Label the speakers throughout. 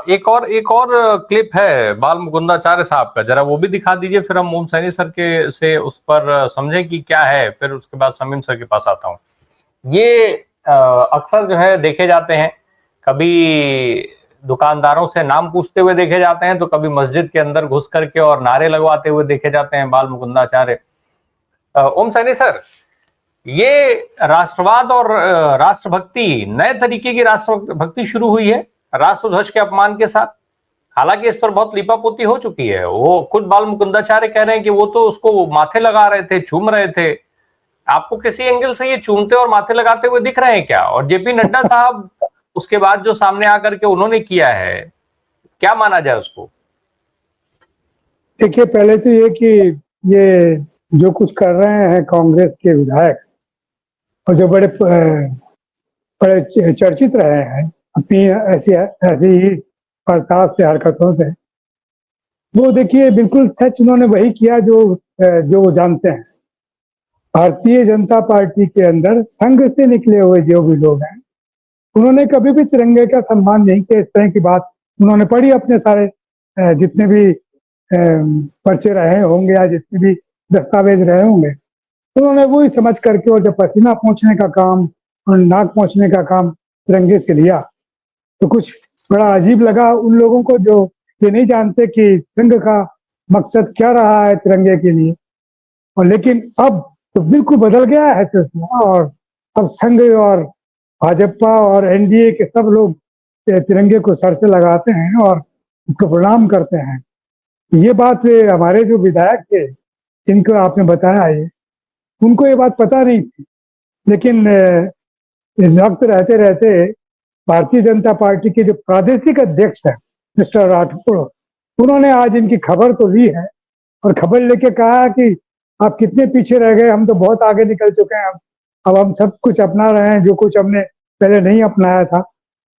Speaker 1: एक और क्लिप है बाल मुकुंदाचार्य साहब का, जरा वो भी दिखा दीजिए, फिर हम ओम सैनी सर के से उस पर समझें कि क्या है, फिर उसके बाद समीम सर के पास आता हूँ। ये अक्सर जो है देखे जाते हैं, कभी दुकानदारों से नाम पूछते हुए देखे जाते हैं, तो कभी मस्जिद के अंदर घुस करके और नारे लगवाते हुए देखे जाते हैं बाल मुकुंदाचार्य। ओम सैनी सर, ये राष्ट्रवाद और राष्ट्रभक्ति, नए तरीके की राष्ट्रभक्ति शुरू हुई है राष्ट्रध्वज के अपमान के साथ। हालांकि इस पर बहुत लीपापोती हो चुकी है। वो खुद बाल मुकुंदाचार्य कह रहे हैं कि वो तो उसको माथे लगा रहे थे, चूम रहे थे। आपको किसी एंगल से ये चूमते और माथे लगाते हुए दिख रहे हैं क्या? और जेपी नड्डा साहब उसके बाद जो सामने आकर के उन्होंने किया है, क्या माना जाए उसको?
Speaker 2: देखिए, पहले तो ये कि ये जो कुछ कर रहे हैं कांग्रेस के विधायक, और जो बड़े चर्चित रहे हैं अपनी ऐसी ऐसी ही प्रताप से, हरकतों से, वो देखिए बिल्कुल सच उन्होंने वही किया जो वो जानते हैं। भारतीय जनता पार्टी के अंदर संघ से निकले हुए जो भी लोग हैं, उन्होंने कभी भी तिरंगे का सम्मान नहीं किया। इस तरह की बात उन्होंने पढ़ी अपने सारे जितने भी पर्चे रहे होंगे या जितने भी दस्तावेज रहे होंगे, उन्होंने वही समझ करके, और जब पसीना पहुंचने का काम और नाक पहुंचने का काम तिरंगे से लिया, तो कुछ बड़ा अजीब लगा उन लोगों को जो ये नहीं जानते कि संघ का मकसद क्या रहा है तिरंगे के लिए। और लेकिन अब तो बिल्कुल बदल गया है सिलसिला, और अब संघ और भाजपा और एनडीए के सब लोग तिरंगे को सर से लगाते हैं और उसको प्रणाम करते हैं। ये बात हमारे जो विधायक थे जिनको आपने बताया, ये उनको ये बात पता नहीं थी। लेकिन इस वक्त रहते रहते भारतीय जनता पार्टी के जो प्रादेशिक अध्यक्ष हैं मिस्टर राठौड़, उन्होंने आज इनकी खबर तो ली है और खबर लेके कहा कि आप कितने पीछे रह गए, हम तो बहुत आगे निकल चुके हैं। अब हम सब कुछ अपना रहे हैं जो कुछ हमने पहले नहीं अपनाया था,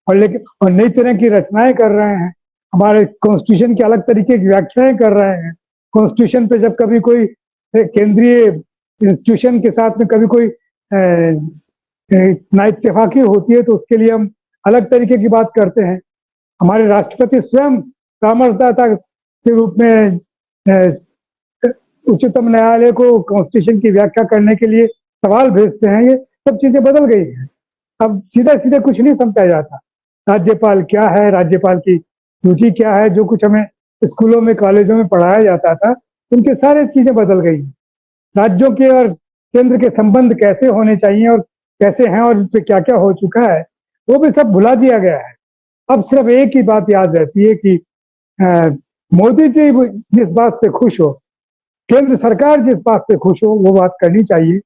Speaker 2: और नई तरह की रचनाएं कर रहे हैं। हमारे कॉन्स्टिट्यूशन की अलग तरीके की व्याख्याएं कर रहे हैं। कॉन्स्टिट्यूशन पे जब कभी कोई केंद्रीय इंस्टीट्यूशन के साथ में कभी कोई ना इत्तेफाकी होती है, तो उसके लिए हम अलग तरीके की बात करते हैं। हमारे राष्ट्रपति स्वयं परामर्शदाता के रूप में उच्चतम न्यायालय को कॉन्स्टिट्यूशन की व्याख्या करने के लिए सवाल भेजते हैं। ये सब चीजें बदल गई हैं। अब सीधा सीधा कुछ नहीं समझा जाता। राज्यपाल क्या है, राज्यपाल की रुचि क्या है, जो कुछ हमें स्कूलों में कॉलेजों में पढ़ाया जाता था, उनके सारे चीजें बदल गई। राज्यों के और केंद्र के संबंध कैसे होने चाहिए और कैसे हैं और उन पर क्या क्या हो चुका है, वो भी सब भुला दिया गया है। अब सिर्फ एक ही बात याद रहती है कि मोदी जी जिस बात से खुश हो, केंद्र सरकार जिस बात से खुश हो, वो बात करनी चाहिए।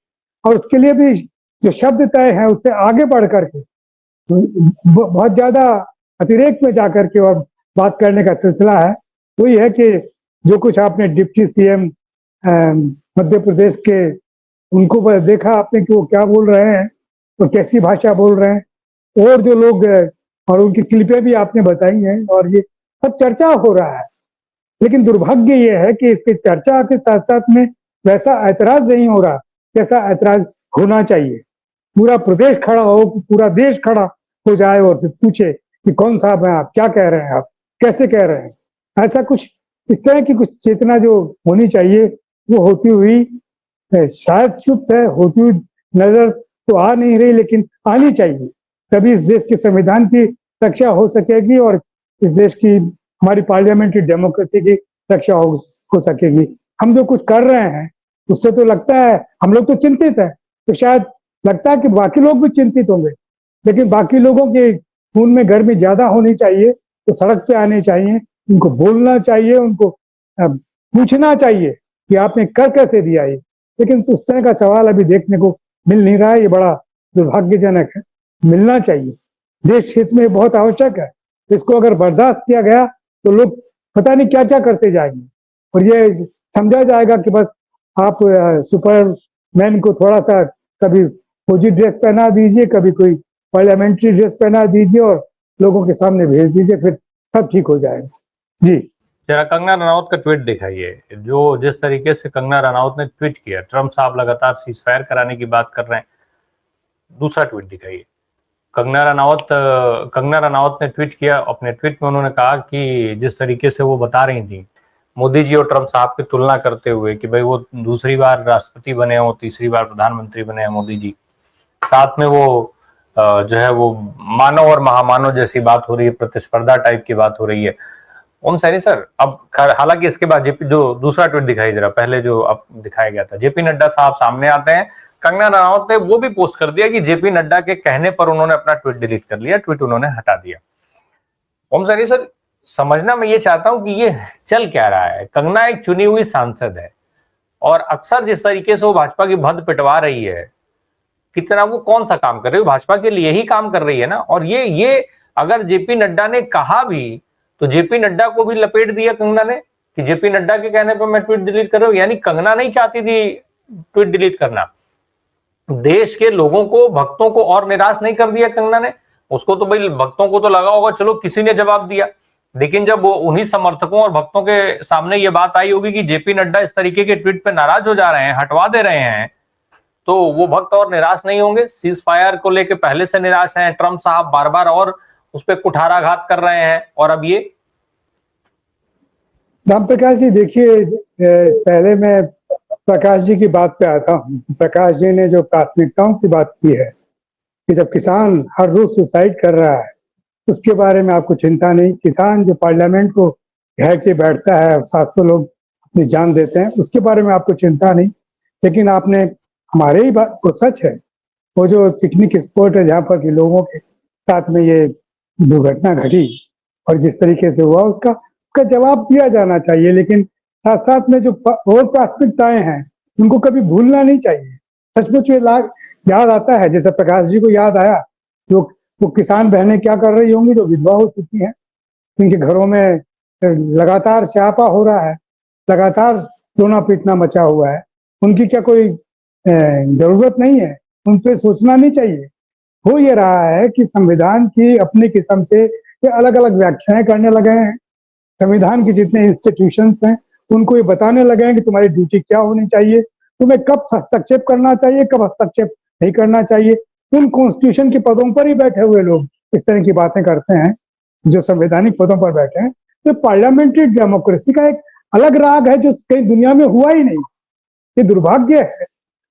Speaker 2: और उसके लिए भी जो शब्द तय है उससे आगे बढ़ करके बहुत ज्यादा अतिरेक में जाकर के और बात करने का सिलसिला है। वही है कि जो कुछ आपने डिप्टी सीएम मध्य प्रदेश के, उनको देखा आपने कि वो क्या बोल रहे हैं, तो कैसी भाषा बोल रहे हैं, और जो लोग और उनकी क्लिपें भी आपने बताई हैं, और ये सब चर्चा हो रहा है। लेकिन दुर्भाग्य ये है कि इसके चर्चा के साथ साथ में वैसा ऐतराज नहीं हो रहा जैसा ऐतराज होना चाहिए। पूरा प्रदेश खड़ा हो, पूरा देश खड़ा हो जाए और फिर पूछे कि कौन साहब हैं आप, क्या कह रहे हैं आप, कैसे कह रहे हैं। ऐसा कुछ इस तरह की कुछ चेतना जो होनी चाहिए, वो होती हुई शायद चुप है, होती हुई नजर तो आ नहीं रही, लेकिन आनी चाहिए। तभी इस देश के संविधान की रक्षा हो सकेगी और इस देश की, हमारी पार्लियामेंट्री डेमोक्रेसी की रक्षा हो सकेगी। हम जो कुछ कर रहे हैं उससे तो लगता है हम लोग तो चिंतित हैं, तो शायद लगता है कि बाकी लोग भी चिंतित होंगे। लेकिन बाकी लोगों के खून में गर्मी ज्यादा होनी चाहिए, तो सड़क पे आने चाहिए, उनको बोलना चाहिए, उनको पूछना चाहिए कि आपने कर कैसे दिया ये। लेकिन उस तरह का सवाल अभी देखने को मिल नहीं रहा है। ये बड़ा दुर्भाग्यजनक है। मिलना चाहिए, देश हित में बहुत आवश्यक है। इसको अगर बर्दाश्त किया गया तो लोग पता नहीं क्या क्या करते जाएंगे, और ये समझा जाएगा कि बस आप सुपरमैन को थोड़ा सा कभी फौजी ड्रेस पहना दीजिए, कभी कोई पार्लियामेंट्री ड्रेस पहना दीजिए और लोगों के सामने भेज दीजिए, फिर सब ठीक हो जाएगा। जी,
Speaker 1: जरा कंगना रनौत का ट्वीट दिखाइए। जो जिस तरीके से कंगना रनौत ने ट्वीट किया, ट्रम्प साहब लगातार सीज फायर कराने की बात कर रहे हैं। दूसरा ट्वीट दिखाइए। कंगना रनावत ने ट्वीट किया। अपने ट्वीट में उन्होंने कहा कि जिस तरीके से वो बता रही थी मोदी जी और ट्रंप साहब की तुलना करते हुए कि भाई वो दूसरी बार राष्ट्रपति बने हो, तीसरी बार प्रधानमंत्री बने हैं मोदी जी, साथ में वो जो है वो मानव और महामानव जैसी बात हो रही है, प्रतिस्पर्धा टाइप की बात हो रही है। ओम सैनी सर, अब हालांकि इसके बाद जेपी जो दूसरा ट्वीट दिखाई दे रहा, पहले जो अब दिखाया गया था, जेपी नड्डा साहब सामने आते हैं। कंगना रनावत ने वो भी पोस्ट कर दिया कि जेपी नड्डा के कहने पर उन्होंने अपना ट्वीट डिलीट कर लिया, ट्वीट उन्होंने हटा दिया। ओम सैनी सर, समझना मैं ये चाहता हूं कि ये चल क्या रहा है। कंगना एक चुनी हुई सांसद है और अक्सर जिस तरीके से वो भाजपा की भद्द पिटवा रही है, कितना वो कौन सा काम कर रही है, भाजपा के लिए ही काम कर रही है ना। और ये अगर जेपी नड्डा ने कहा भी तो जेपी नड्डा को भी लपेट दिया कंगना ने कि जेपी नड्डा के कहने पर मैं ट्वीट डिलीट कर रहा हूं। यानी कंगना नहीं चाहती थी ट्वीट डिलीट करना, देश के लोगों को, भक्तों को और निराश नहीं कर दिया कंगना ने। उसको तो भाई भक्तों को तो लगा होगा चलो किसी ने जवाब दिया, लेकिन जब वो उन्हीं समर्थकों और भक्तों के सामने ये बात आई होगी कि जेपी नड्डा इस तरीके के ट्वीट पे नाराज हो जा रहे हैं, हटवा दे रहे हैं, तो वो भक्त और निराश नहीं होंगे। सीज फायर को लेके पहले से निराश हैं, ट्रंप साहब बार बार और उस पर कुठाराघात कर रहे हैं, और अब ये।
Speaker 2: राम प्रकाश जी देखिए, पहले मैं प्रकाश जी की बात पे आता हूँ। प्रकाश जी ने जो प्राथमिकताओं की बात की है कि जब किसान हर रोज सुसाइड कर रहा है उसके बारे में आपको चिंता नहीं, किसान जो पार्लियामेंट को घेर के बैठता है, 700 लोग अपनी जान देते हैं, उसके बारे में आपको चिंता नहीं। लेकिन आपने हमारे ही बात तो सच है, वो जो पिकनिक स्पॉट है जहाँ पर कि लोगों के साथ में ये दुर्घटना घटी और जिस तरीके से हुआ उसका जवाब दिया जाना चाहिए। लेकिन साथ साथ में जो और प्राथमिकताएं हैं उनको कभी भूलना नहीं चाहिए। सचमुच ये याद आता है, जैसे प्रकाश जी को याद आया जो वो किसान बहनें क्या कर रही होंगी जो विधवा हो चुकी हैं, जिनके घरों में लगातार स्यापा हो रहा है, लगातार रोना पीटना मचा हुआ है, उनकी क्या कोई जरूरत नहीं है? उन पर सोचना नहीं चाहिए? हो ये रहा है कि संविधान की अपनी किस्म से ये अलग अलग व्याख्याएं करने लगे हैं। संविधान के जितने इंस्टीट्यूशंस हैं उनको ये बताने लगे हैं कि तुम्हारी ड्यूटी क्या होनी चाहिए, तुम्हें कब हस्तक्षेप करना चाहिए, कब हस्तक्षेप नहीं करना चाहिए। उन कॉन्स्टिट्यूशन के पदों पर ही बैठे हुए लोग इस तरह की बातें करते हैं जो संवैधानिक पदों पर बैठे हैं। तो पार्लियामेंट्री डेमोक्रेसी का एक अलग राग है जो कहीं दुनिया में हुआ ही नहीं। ये दुर्भाग्य है।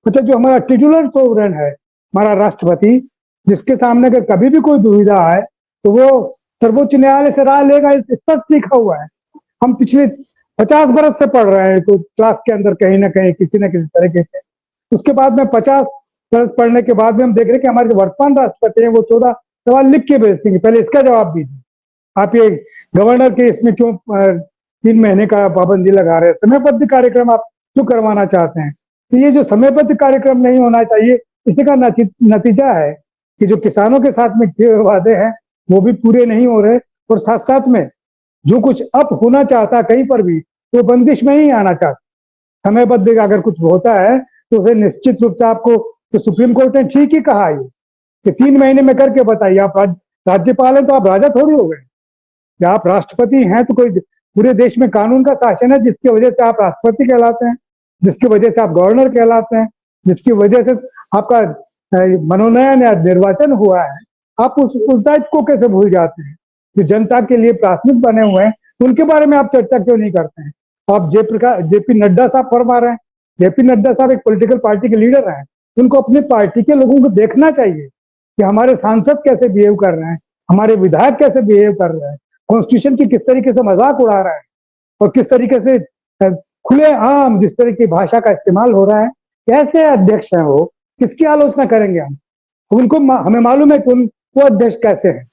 Speaker 2: मतलब जो हमारा टिटुलर सोवरेन है, हमारा राष्ट्रपति, जिसके सामने अगर कभी भी कोई दुविधा आए तो वो सर्वोच्च न्यायालय से राय लेगा, स्पष्ट लिखा हुआ है। हम पिछले 50 बरस से पढ़ रहे हैं तो क्लास के अंदर कहीं ना कहीं किसी न किसी तरीके से। उसके बाद में 50 बरस पढ़ने के बाद में हम देख रहे हैं कि हमारे जो वर्तमान राष्ट्रपति हैं वो 14 सवाल लिख के भेजते हैं, पहले इसका जवाब दीजिए। आप ये गवर्नर के इसमें क्यों 3 महीने का पाबंदी लगा रहे हैं? समयबद्ध कार्यक्रम आप क्यों करवाना चाहते हैं? तो ये जो समयबद्ध कार्यक्रम नहीं होना चाहिए, इसी का नतीजा है कि जो किसानों के साथ में किए वादे हैं वो भी पूरे नहीं हो रहे, और साथ साथ में जो कुछ अब होना चाहता कहीं पर भी तो बंदिश में ही आना चाहता। समयबद्ध अगर कुछ होता है तो उसे निश्चित रूप से आपको, तो सुप्रीम कोर्ट ने ठीक ही कहा है कि 3 महीने में करके बताइए। आप राज्यपाल हैं तो आप राजा थोड़ी हो गए, या आप राष्ट्रपति हैं तो कोई पूरे देश में कानून का शासन है जिसकी वजह से आप राष्ट्रपति कहलाते हैं, जिसकी वजह से आप गवर्नर कहलाते हैं, जिसकी वजह से आपका मनोनयन या निर्वाचन हुआ है। आप उस दायित्व को कैसे भूल जाते हैं? जो जनता के लिए प्राथमिक बने हुए हैं उनके बारे में आप चर्चा क्यों नहीं करते हैं? आप जेपी नड्डा साहब फरमा रहे हैं। जेपी नड्डा साहब एक पॉलिटिकल पार्टी के लीडर हैं, उनको अपनी पार्टी के लोगों को देखना चाहिए कि हमारे सांसद कैसे बिहेव कर रहे हैं, हमारे विधायक कैसे बिहेव कर रहे हैं, कॉन्स्टिट्यूशन की किस तरीके से मजाक उड़ा रहा है, और किस तरीके से खुले आम जिस तरह की भाषा का इस्तेमाल हो रहा है। कैसे अध्यक्ष हैं वो, किसकी आलोचना करेंगे हम? उनको हमें मालूम है कि वो अध्यक्ष कैसे हैं,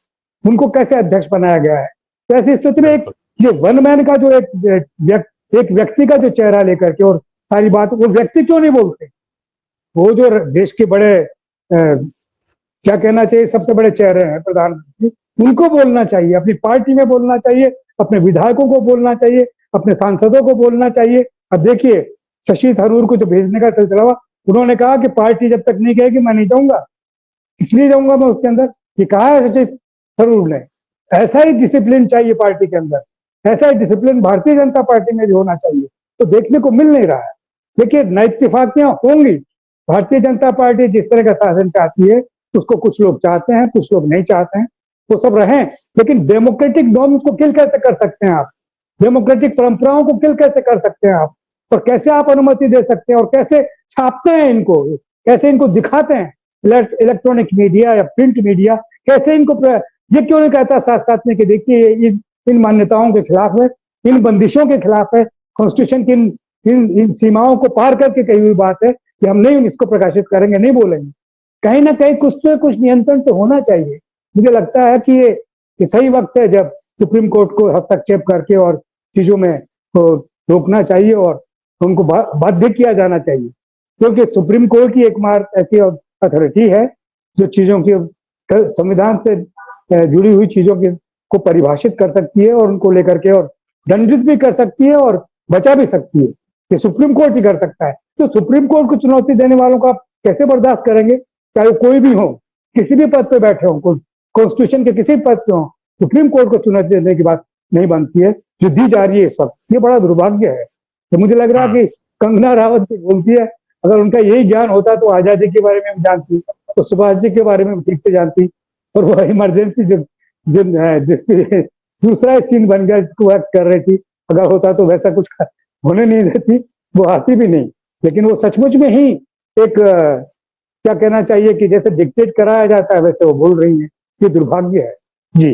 Speaker 2: उनको कैसे अध्यक्ष बनाया गया है। तो ऐसी स्थिति में एक ये वन मैन का जो एक व्यक्ति का जो चेहरा लेकर के और सारी बात, वो व्यक्ति क्यों नहीं बोलते? वो जो देश के बड़े क्या कहना चाहिए, सबसे बड़े चेहरे हैं प्रधानमंत्री, उनको बोलना चाहिए, अपनी पार्टी में बोलना चाहिए, अपने विधायकों को बोलना चाहिए, अपने सांसदों को बोलना चाहिए। अब देखिए शशि थरूर को जो भेजने का सिलसिला हुआ, उन्होंने कहा कि पार्टी जब तक नहीं कहेगी मैं नहीं जाऊंगा। इसलिए जाऊंगा मैं उसके अंदर, ये कहा है शशि थरूर ने। ऐसा ही डिसिप्लिन चाहिए पार्टी के अंदर, ऐसा ही डिसिप्लिन भारतीय जनता पार्टी में भी होना चाहिए, तो देखने को मिल नहीं रहा है। देखिए नैतिफाकियां होंगी, भारतीय जनता पार्टी जिस तरह का शासन चाहती है उसको कुछ लोग चाहते हैं, कुछ लोग नहीं चाहते हैं, वो सब रहें, लेकिन डेमोक्रेटिक नॉर्म्स को किल कैसे कर सकते हैं आप? डेमोक्रेटिक परंपराओं को किल कैसे कर सकते हैं आप? और कैसे आप अनुमति दे सकते हैं और कैसे छापते हैं इनको, कैसे इनको दिखाते हैं? इलेक्ट्रॉनिक मीडिया या प्रिंट मीडिया कैसे इनको ये क्यों नहीं कहता साथ साथ में कि देखिए इन मान्यताओं के खिलाफ है, इन बंदिशों के खिलाफ है, कॉन्स्टिट्यूशन की इन सीमाओं को पार करके कही हुई बात है कि हम नहीं इसको प्रकाशित करेंगे, नहीं बोलेंगे। कहीं ना कहीं कुछ से कुछ नियंत्रण तो होना चाहिए। मुझे लगता है कि सही वक्त है जब सुप्रीम कोर्ट को हस्तक्षेप करके और चीजों में तो रोकना चाहिए और उनको बाध्य किया जाना चाहिए, क्योंकि सुप्रीम कोर्ट की एकमात्र ऐसी अथॉरिटी है जो चीजों की संविधान से जुड़ी हुई चीजों की को परिभाषित कर सकती है और उनको लेकर के और दंडित भी कर सकती है और बचा भी सकती है। ये सुप्रीम कोर्ट ही कर सकता है। तो सुप्रीम कोर्ट को चुनौती देने वालों को आप कैसे बर्दाश्त करेंगे? चाहे कोई भी हो, किसी भी पद पे बैठे हो, कॉन्स्टिट्यूशन के किसी पद पे हो, सुप्रीम कोर्ट को चुनौती देने की बात नहीं बनती है जो दी जा रही है इस वक्त। ये बड़ा दुर्भाग्य है। तो मुझे लग रहा कि कंगना रावत भी बोलती है, अगर उनका यही ज्ञान होता तो आजादी के बारे में जानती, तो सुभाष जी के बारे में ठीक से जानती, और वो इमरजेंसी जिसकी दूसरा सीन बन गया जिसको एक्ट कर रही थी, अगर होता तो वैसा कुछ होने नहीं देती, वो आती भी नहीं। लेकिन वो सचमुच में ही एक क्या कहना चाहिए कि जैसे डिक्टेट कराया जाता है वैसे वो बोल रही है। ये दुर्भाग्य है जी।